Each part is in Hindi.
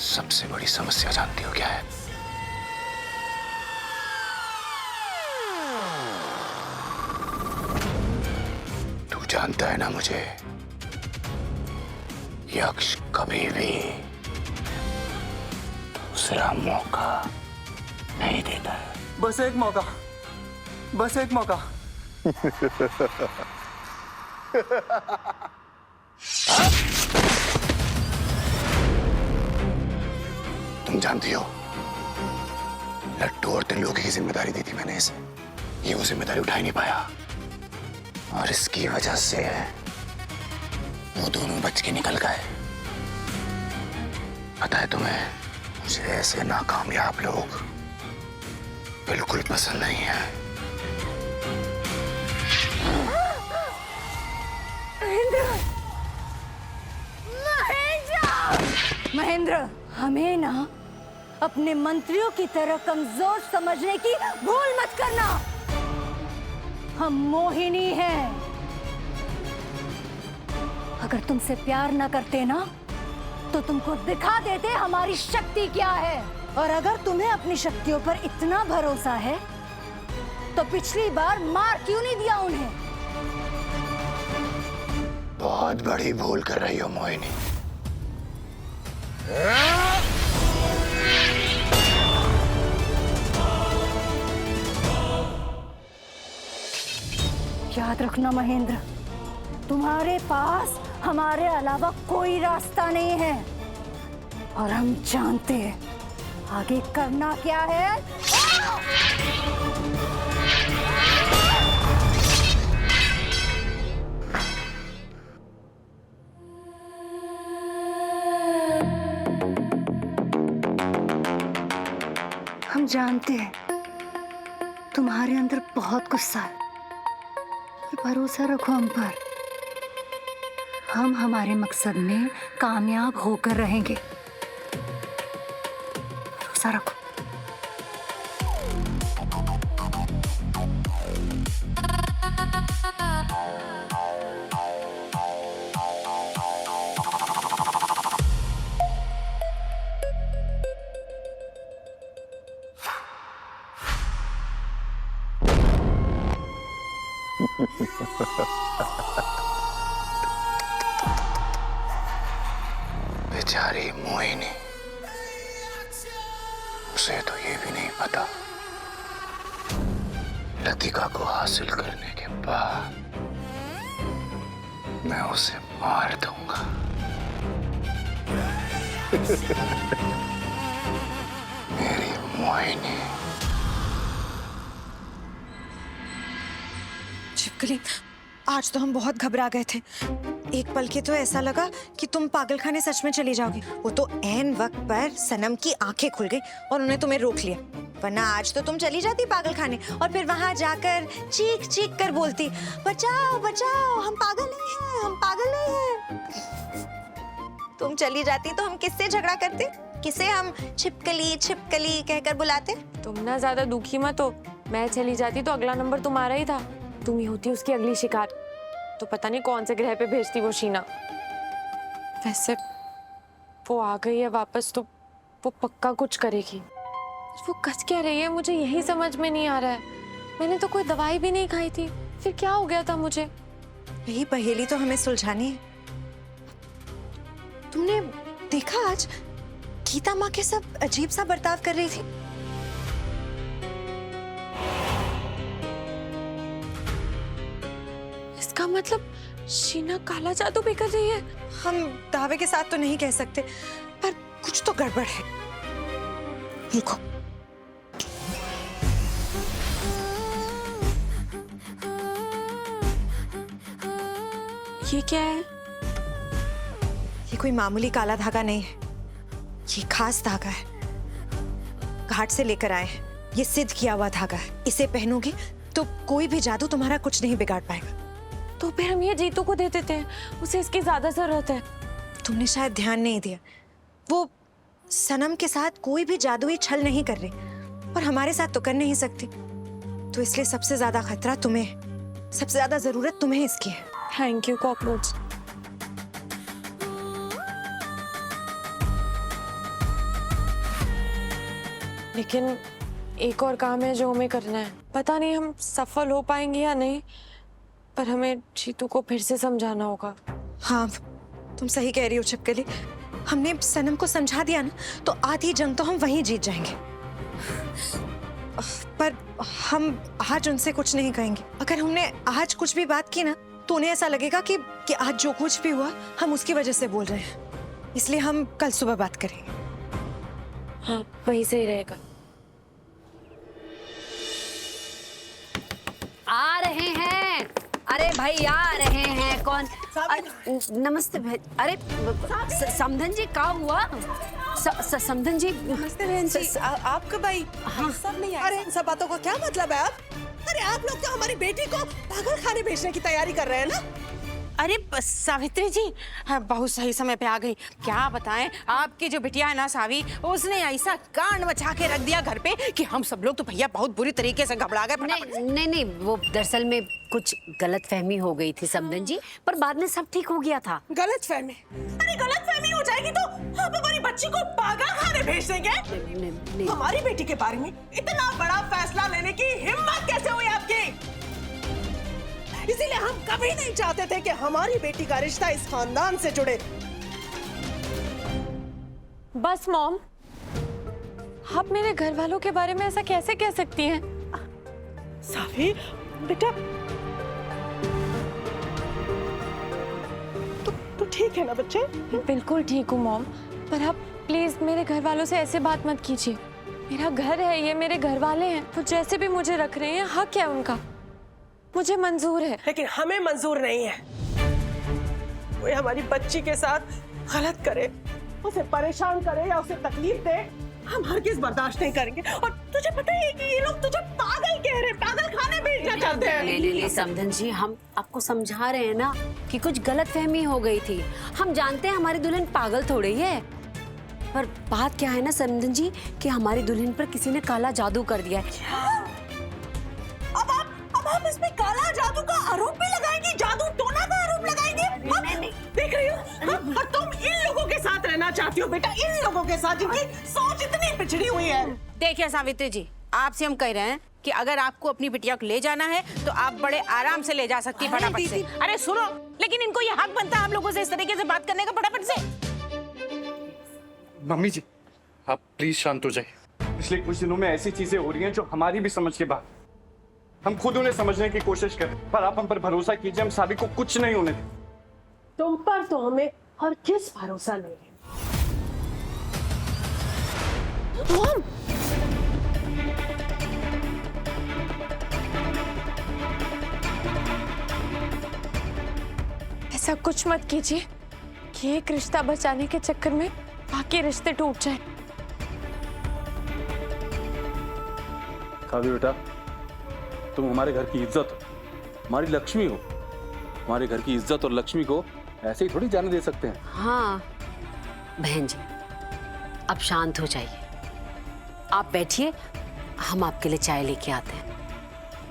सबसे बड़ी समस्या जानती हो क्या है? तू जानता है ना मुझे, यक्ष कभी भी दूसरा मौका नहीं देता है। बस एक मौका, बस एक मौका। तुम जानती हो, लट्टू और त्रिलोकी की जिम्मेदारी दी थी मैंने इसे, ये वो जिम्मेदारी उठा ही नहीं पाया और इसकी वजह से वो दोनों बच के निकल गए। पता है तुम्हें, मुझे ऐसे नाकामयाब लोग बिल्कुल पसंद नहीं है। महेंद्र, हमें ना अपने मंत्रियों की तरह कमजोर समझने की भूल मत करना। हम मोहिनी हैं। अगर तुमसे प्यार ना करते ना तो तुमको दिखा देते हमारी शक्ति क्या है। और अगर तुम्हें अपनी शक्तियों पर इतना भरोसा है तो पिछली बार मार क्यों नहीं दिया उन्हें? बहुत बड़ी भूल कर रही हो मोहिनी। याद रखना महेंद्र, तुम्हारे पास हमारे अलावा कोई रास्ता नहीं है और हम जानते हैं आगे करना क्या है। हम जानते हैं तुम्हारे अंदर बहुत गुस्सा है, भरोसा रखो हम पर। हम हमारे मकसद में कामयाब होकर रहेंगे, भरोसा रखो। बेचारी मोहिनी, उसे तो ये भी नहीं पता, लतिका को हासिल करने के बाद मैं उसे मार दूंगा। मेरी मोहिनी। छिपकली, आज तो हम बहुत घबरा गए थे। एक पल के तो ऐसा लगा कि तुम पागलखाने सच में चली जाओगी। वो तो ऐन वक्त पर सनम की आंखें खुल गई और उन्होंने तुम्हें रोक लिया, वरना आज तो तुम चली जाती पागलखाने और फिर वहां जाकर चीख चीख कर बोलती, बचाओ बचाओ, हम पागल नहीं हैं, हम पागल नहीं हैं। तुम चली जाती तो हम किससे झगड़ा करते, किसे हम छिपकली छिपकली कहकर बुलाते? तुम ना ज्यादा दुखी मत हो। मैं चली जाती तो अगला नंबर तुम्हारा ही था, तुम ही होती उसकी अगली शिकार। तो पता नहीं कौन से ग्रह पे भेजती वो शीना। वैसे वो आ गई है वापस तो वो पक्का कुछ करेगी। वो कस क्या रही है मुझे यही समझ में नहीं आ रहा है। मैंने तो कोई दवाई भी नहीं खाई थी, फिर क्या हो गया था मुझे? यही पहेली तो हमें सुलझानी है। तुमने देखा आज गीता माँ के सब अजीब सा बर्ताव कर रही थी। इसका मतलब शीना काला जादू भी कर रही है? हम दावे के साथ तो नहीं कह सकते, पर कुछ तो गड़बड़ है। रुको, ये क्या है? ये कोई मामूली काला धागा नहीं है, ये खास धागा है। घाट से लेकर आए हैं, ये सिद्ध किया हुआ धागा है। इसे पहनोगे तो कोई भी जादू तुम्हारा कुछ नहीं बिगाड़ पाएगा। तो फिर हम ये जीतू को दे देते हैं, उसे इसकी ज्यादा जरूरत है। तुमने शायद ध्यान नहीं दिया, वो सनम के साथ कोई भी जादुई छल नहीं कर रही और हमारे साथ तो कर नहीं सकती। तो इसलिए सबसे ज्यादा खतरा तुम्हें है, सबसे ज्यादा जरूरत तुम्हें इसकी है। Thank you cockroach. लेकिन एक और काम है जो हमें करना है। पता नहीं हम सफल हो पाएंगे या नहीं, पर हमें जीतू को फिर से समझाना होगा। हाँ, तुम सही कह रही हो छिपकली। हमने सनम को समझा दिया ना, तो आधी जंग तो हम वहीं जीत जाएंगे। पर हम आज उनसे कुछ नहीं कहेंगे। अगर हमने आज कुछ भी बात की ना, तो उन्हें ऐसा लगेगा कि आज जो कुछ भी हुआ हम उसकी वजह से बोल रहे हैं। इसलिए हम कल सुबह बात करेंगे। हाँ, वही सही रहेगा। आ रहे हैं। अरे भाई आ रहे हैं। कौन? नमस्ते भाई। अरे समधन जी क्या हुआ? समधन जी। नमस्ते बहन जी। आप कब आई? हाँ सब नहीं आए। अरे इन सब बातों का क्या मतलब है आप? अरे आप लोग तो हमारी बेटी को पागल खाने भेजने की तैयारी कर रहे हैं ना? अरे सावित्री जी, हाँ, बहुत सही समय पे आ गई। क्या बताएं, आपकी जो बिटिया है ना सावी, उसने ऐसा कांड मचा के रख दिया घर पे कि हम सब लोग तो भैया बहुत बुरी तरीके से घबरा गए। नहीं, वो दरअसल में कुछ गलतफहमी हो गई थी समधन जी, पर बाद में सब ठीक हो गया था। गलतफहमी? अरे गलतफहमी हो जाएगी तो आप हमारी बच्ची को पागल खाने भेज देंगे? हमारी बेटी के बारे में इतना बड़ा फैसला लेने की हिम्मत कैसे हुई आपकी? इसीलिए हम कभी नहीं चाहते थे कि हमारी बेटी का रिश्ता इस खानदान से जुड़े। बस मॉम, आप मेरे घर वालों के बारे में ऐसा कैसे कह सकती हैं? सावी बेटा, तू ठीक है ना बच्चे? बिल्कुल ठीक हूँ मॉम, पर आप प्लीज मेरे घर वालों से ऐसे बात मत कीजिए। मेरा घर है ये, मेरे घर वाले हैं, तो जैसे भी मुझे रख रहे हैं हक है उनका, मुझे मंजूर है। लेकिन हमें मंजूर नहीं है। कोई हमारी बच्ची के साथ गलत करे, उसे परेशान करे या उसे तकलीफ दे, हम हरगिज बर्दाश्त नहीं करेंगे। और तुझे पता है कि ये लोग तुझे पागल कह रहे, पागल खाने भेजना चाहते हैं। ले समधन जी, हम आपको समझा रहे हैं ना कि कुछ गलतफहमी हो गई थी। हम जानते हैं हमारी दुल्हन पागल थोड़ी है, पर बात क्या है ना समधन जी कि हमारी दुल्हन पर किसी ने काला जादू कर दिया है। अब आप इसमें काला जादू का आरोप भी लगाएंगी, जादू टोना का आरोप लगाएंगे? देख रही हो? और तुम इन लोगों के साथ रहना चाहती हो बेटा, इन लोगों के साथ जिनकी सोच इतनी पिछड़ी हुई है। देखिए सावित्री जी, आपसे हम कह रहे हैं कि अगर आपको अपनी बिटिया को ले जाना है तो आप बड़े आराम से ले जा सकती है फटाफट से। अरे सुनो, लेकिन इनको ये हक बनता है हम लोगों से इस तरीके से बात करने का फटाफट से। मम्मी जी, आप प्लीज शांत हो जाइए। पिछले कुछ दिनों में ऐसी चीजें हो रही हैं जो हमारी भी समझ के बाहर। हम खुद उन्हें समझने की कोशिश करें, पर आप हम पर भरोसा कीजिए, हम सावी को कुछ नहीं होने दें। तुम पर तो हमें हर किस भरोसा नहीं है। ऐसा कुछ मत कीजिए कि एक रिश्ता बचाने के चक्कर में बाकी रिश्ते टूट जाएं। सावी बेटा, तुम हमारे घर की इज्जत हो, हमारी लक्ष्मी हो। हमारे घर की इज्जत और लक्ष्मी को ऐसे ही थोड़ी जाने दे सकते हैं। हाँ बहन जी, अब शांत हो जाइए, आप बैठिए, हम आपके लिए चाय लेके आते हैं।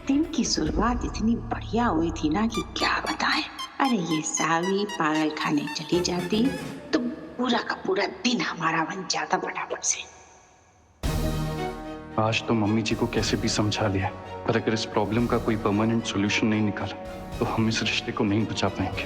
दिन की शुरुआत इतनी बढ़िया हुई थी ना कि क्या बताएं। अरे ये सावी पागल खाने चली जाती तो पूरा का पूरा दिन हमारा बन जाता फटाफट से। आज तो मम्मी जी को कैसे भी समझा लिया, पर अगर इस प्रॉब्लम का कोई परमानेंट सॉल्यूशन नहीं निकाला तो हम इस रिश्ते को नहीं बचा पाएंगे।